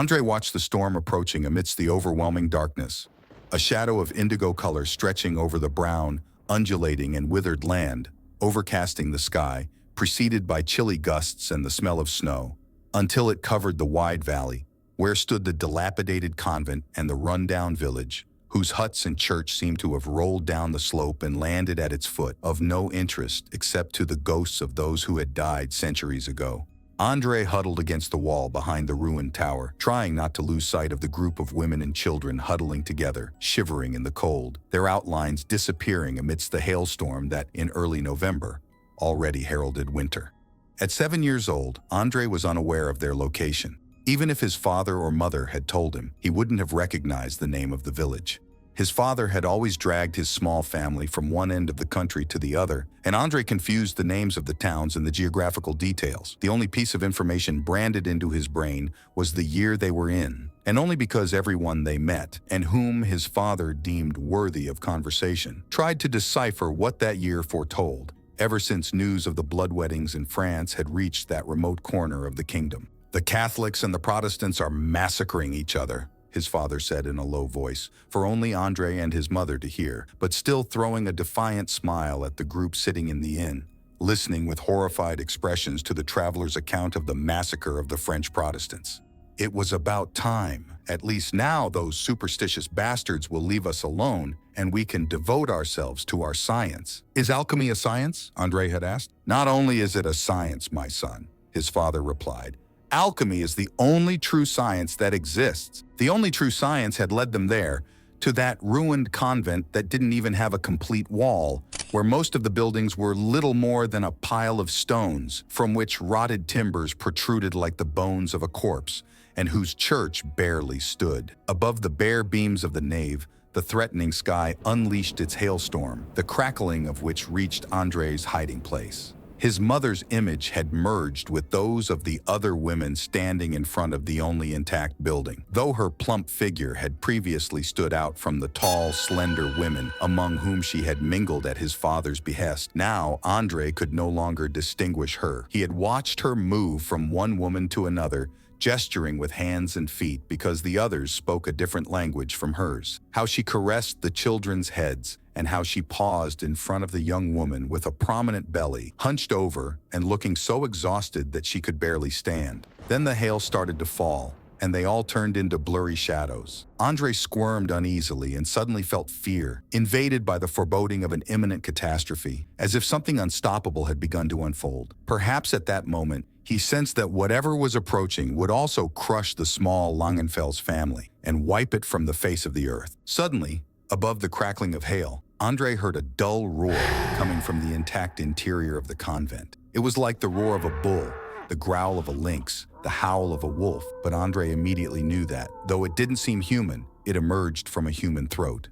Andre watched the storm approaching amidst the overwhelming darkness. A shadow of indigo color stretching over the brown, undulating and withered land, overcasting the sky, preceded by chilly gusts and the smell of snow, until it covered the wide valley, where stood the dilapidated convent and the run-down village, whose huts and church seemed to have rolled down the slope and landed at its foot, of no interest except to the ghosts of those who had died centuries ago. Andre huddled against the wall behind the ruined tower, trying not to lose sight of the group of women and children huddling together, shivering in the cold, their outlines disappearing amidst the hailstorm that, in early November, already heralded winter. At 7 years old, Andre was unaware of their location. Even if his father or mother had told him, he wouldn't have recognized the name of the village. His father had always dragged his small family from one end of the country to the other, and Andre confused the names of the towns and the geographical details. The only piece of information branded into his brain was the year they were in, and only because everyone they met, and whom his father deemed worthy of conversation, tried to decipher what that year foretold, ever since news of the bloodweddings in France had reached that remote corner of the kingdom. "The Catholics and the Protestants are massacring each other," his father said in a low voice, for only Andre and his mother to hear, but still throwing a defiant smile at the group sitting in the inn, listening with horrified expressions to the traveler's account of the massacre of the French Protestants. "It was about time. At least now those superstitious bastards will leave us alone, and we can devote ourselves to our science." "Is alchemy a science?" Andre had asked. "Not only is it a science, my son," his father replied. "Alchemy is the only true science that exists." The only true science had led them there, to that ruined convent that didn't even have a complete wall, where most of the buildings were little more than a pile of stones, from which rotted timbers protruded like the bones of a corpse, and whose church barely stood. Above the bare beams of the nave, the threatening sky unleashed its hailstorm, the crackling of which reached Andre's hiding place. His mother's image had merged with those of the other women standing in front of the only intact building. Though her plump figure had previously stood out from the tall, slender women among whom she had mingled at his father's behest, now Andre could no longer distinguish her. He had watched her move from one woman to another, gesturing with hands and feet because the others spoke a different language from hers. How she caressed the children's heads, and how she paused in front of the young woman with a prominent belly, hunched over and looking so exhausted that she could barely stand. Then the hail started to fall, and they all turned into blurry shadows. Andre squirmed uneasily and suddenly felt fear, invaded by the foreboding of an imminent catastrophe, as if something unstoppable had begun to unfold. Perhaps at that moment, he sensed that whatever was approaching would also crush the small Langenfels family and wipe it from the face of the earth. Suddenly, above the crackling of hail, Andre heard a dull roar coming from the intact interior of the convent. It was like the roar of a bull, the growl of a lynx, the howl of a wolf, but Andre immediately knew that, though it didn't seem human, it emerged from a human throat.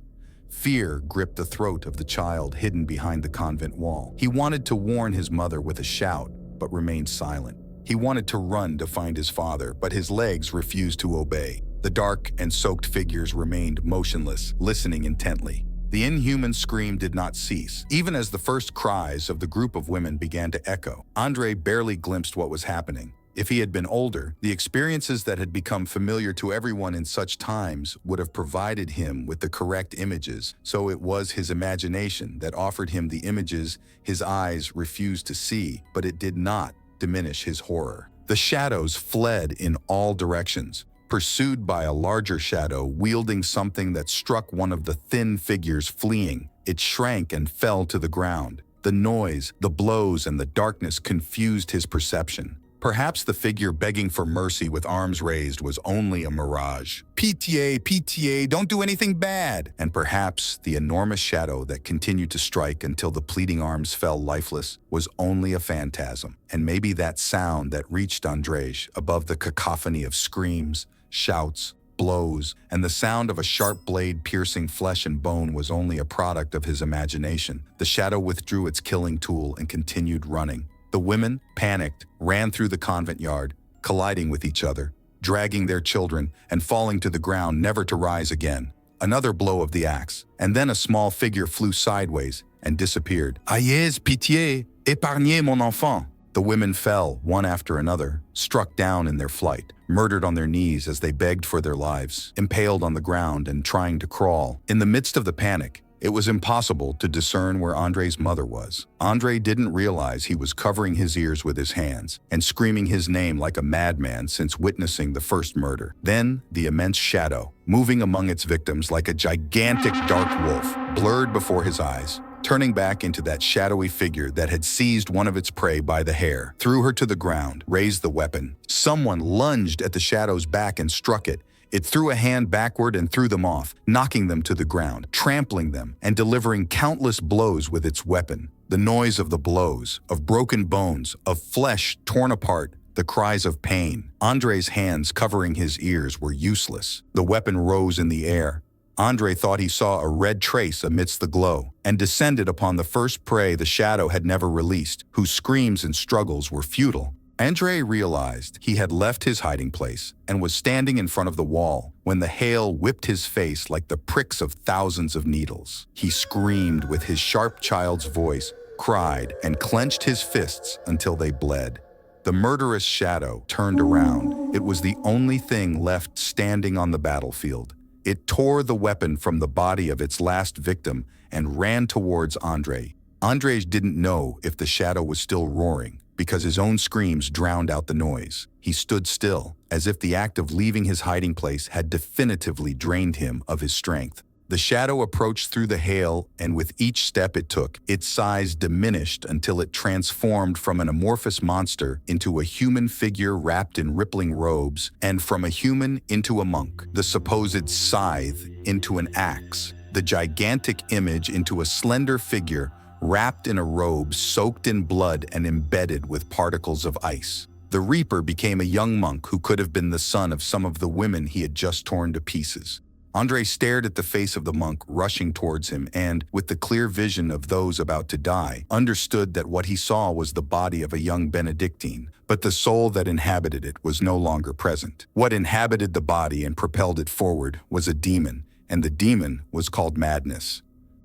Fear gripped the throat of the child hidden behind the convent wall. He wanted to warn his mother with a shout, but remained silent. He wanted to run to find his father, but his legs refused to obey. The dark and soaked figures remained motionless, listening intently. The inhuman scream did not cease, even as the first cries of the group of women began to echo. Andre barely glimpsed what was happening. If he had been older, the experiences that had become familiar to everyone in such times would have provided him with the correct images, so it was his imagination that offered him the images his eyes refused to see, but it did not diminish his horror. The shadows fled in all directions, pursued by a larger shadow wielding something that struck one of the thin figures fleeing. It shrank and fell to the ground. The noise, the blows, and the darkness confused his perception. Perhaps the figure begging for mercy with arms raised was only a mirage. "Pitié, pitié, don't do anything bad!" And perhaps the enormous shadow that continued to strike until the pleading arms fell lifeless was only a phantasm. And maybe that sound that reached Andrzej above the cacophony of screams, shouts, blows, and the sound of a sharp blade piercing flesh and bone was only a product of his imagination. The shadow withdrew its killing tool and continued running. The women, panicked, ran through the convent yard, colliding with each other, dragging their children, and falling to the ground never to rise again. Another blow of the axe, and then a small figure flew sideways and disappeared. "Ayez, pitié, épargnez mon enfant." The women fell, one after another, struck down in their flight, murdered on their knees as they begged for their lives, impaled on the ground and trying to crawl. In the midst of the panic, it was impossible to discern where Andrei's mother was. Andrei didn't realize he was covering his ears with his hands and screaming his name like a madman since witnessing the first murder. Then, the immense shadow, moving among its victims like a gigantic dark wolf, blurred before his eyes, turning back into that shadowy figure that had seized one of its prey by the hair, threw her to the ground, raised the weapon. Someone lunged at the shadow's back and struck it. It threw a hand backward and threw them off, knocking them to the ground, trampling them, and delivering countless blows with its weapon. The noise of the blows, of broken bones, of flesh torn apart, the cries of pain. Andrei's hands covering his ears were useless. The weapon rose in the air. Andrei thought he saw a red trace amidst the glow, and descended upon the first prey the shadow had never released, whose screams and struggles were futile. Andrei realized he had left his hiding place and was standing in front of the wall when the hail whipped his face like the pricks of thousands of needles. He screamed with his sharp child's voice, cried, and clenched his fists until they bled. The murderous shadow turned around. It was the only thing left standing on the battlefield. It tore the weapon from the body of its last victim and ran towards Andrei. Andrei didn't know if the shadow was still roaring, because his own screams drowned out the noise. He stood still, as if the act of leaving his hiding place had definitively drained him of his strength. The shadow approached through the hail, and with each step it took, its size diminished until it transformed from an amorphous monster into a human figure wrapped in rippling robes, and from a human into a monk, the supposed scythe into an axe, the gigantic image into a slender figure wrapped in a robe soaked in blood and embedded with particles of ice. The Reaper became a young monk who could have been the son of some of the women he had just torn to pieces. Andrei stared at the face of the monk rushing towards him and, with the clear vision of those about to die, understood that what he saw was the body of a young Benedictine, but the soul that inhabited it was no longer present. What inhabited the body and propelled it forward was a demon, and the demon was called madness.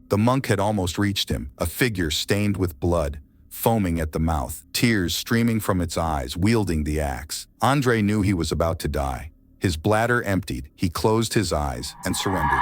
The monk had almost reached him, a figure stained with blood, foaming at the mouth, tears streaming from its eyes, wielding the axe. Andrei knew he was about to die. His bladder emptied, he closed his eyes and surrendered.